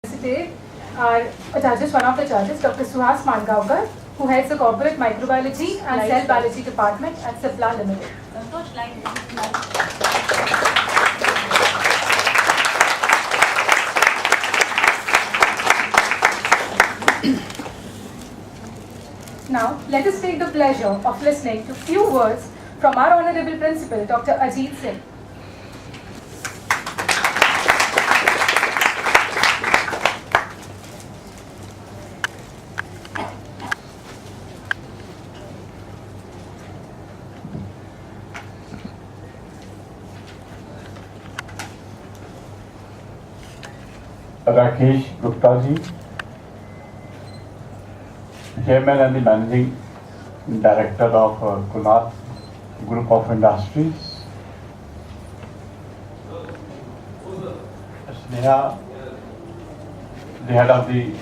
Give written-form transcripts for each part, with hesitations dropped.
Today, our judges, one of the judges, Dr. Suhas Mangaonkar, who heads the Corporate Microbiology and Cell Biology Department at Cipla Limited. Now, let us take the pleasure of listening to few words from our Honorable Principal, Dr. Ajit Singh. Rakesh Gupta ji, Chairman and the Managing Director of Kunal Group of Industries. Sneha, the Head of the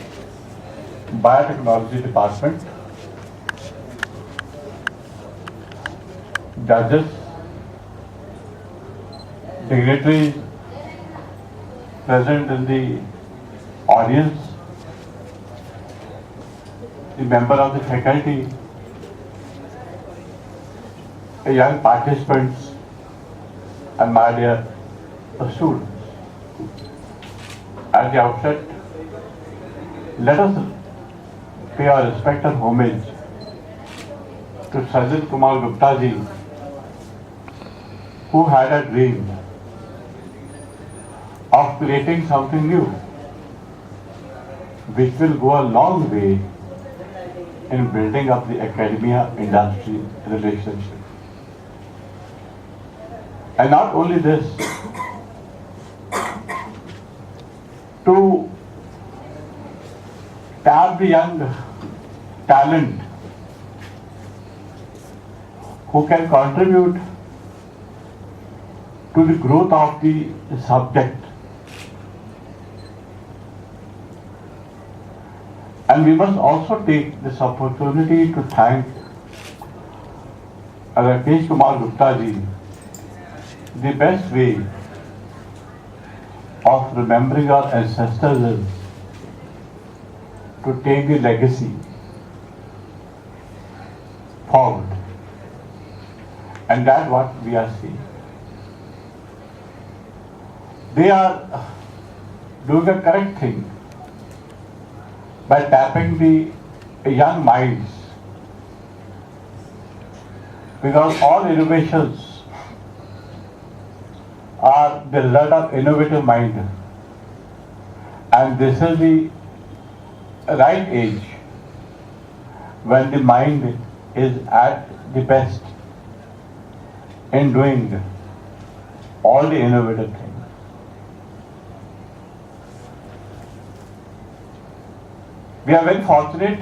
Biotechnology Department. Judges, dignitaries present in the audience, the member of the faculty, the young participants, and my dear students. At the outset, let us pay our respect and homage to Sajid Kumar Gupta ji, who had a dream of creating something new, which will go a long way in building up the academia-industry relationship. And not only this, to tap the young talent who can contribute to the growth of the subject. And we must also take this opportunity to thank Rakesh Kumar Gupta ji. The best way of remembering our ancestors is to take the legacy forward. And that's what we are seeing. They are doing a correct thing by tapping the young minds, because all innovations are the result of innovative mind, and this is the right age when the mind is at the best in doing all the innovative things. We are very fortunate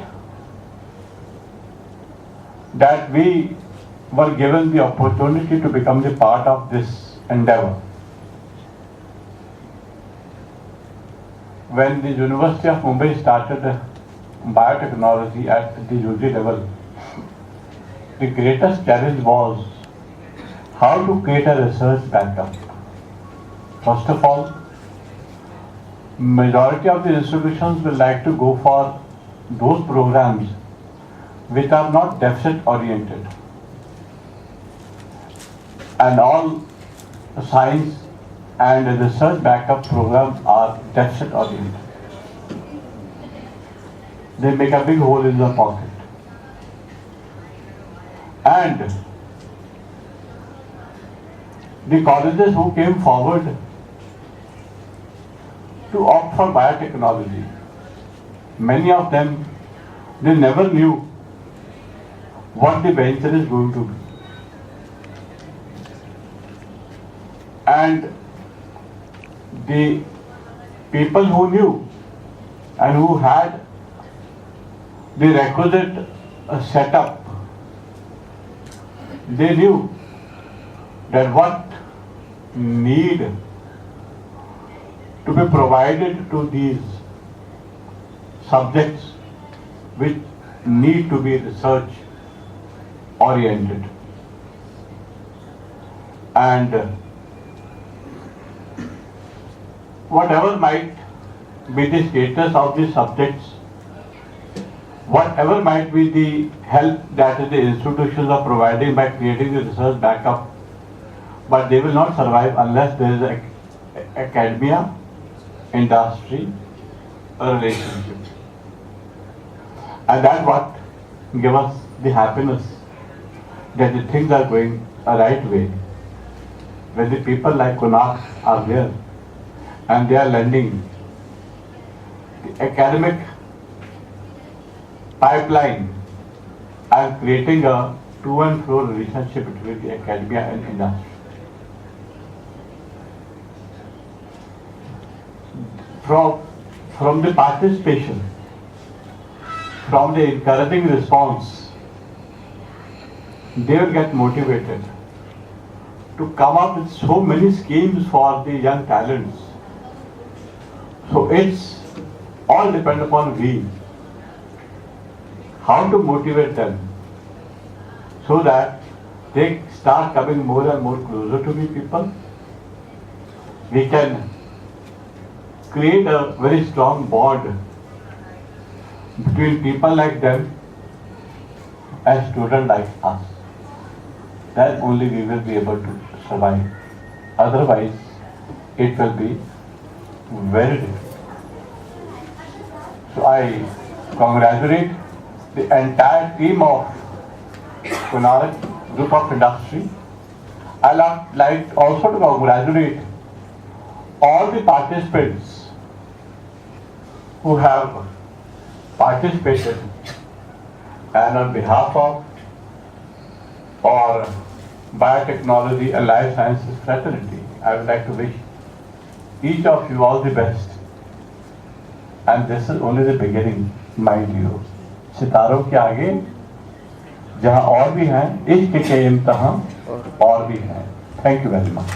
that we were given the opportunity to become the part of this endeavor. When the University of Mumbai started biotechnology at the UG level, the greatest challenge was how to create a research backup. First of all, majority of the institutions will like to go for those programs which are not deficit oriented, and all science and research backup programs are deficit oriented. They make a big hole in the pocket. And the colleges who came forward to opt for biotechnology, many of them, they never knew what the venture is going to be. And the people who knew and who had the requisite setup, they knew that what need to be provided to these subjects which need to be research oriented. And whatever might be the status of the subjects, whatever might be the help that the institutions are providing by creating the research backup, but they will not survive unless there is academia, industry, a relationship. And that's what gives us the happiness that the things are going a right way. When the people like Kunal are there and they are lending the academic pipeline and creating a to and fro relationship between the academia and industry. From the participation, from the encouraging response, they will get motivated to come up with so many schemes for the young talents. So it's all depend upon we, how to motivate them so that they start coming more and more closer to the people. We can create a very strong bond between people like them and students like us. Then only we will be able to survive. Otherwise, it will be very difficult. So I congratulate the entire team of Kunal Group of Industry. I like also to congratulate all the participants who have participated, and on behalf of our Biotechnology and Life Sciences fraternity, I would like to wish each of you all the best. And this is only the beginning, mind you. सितारों के आगे जहां और भी हैं, इश्क के इम्तिहान और भी हैं. Thank you very much.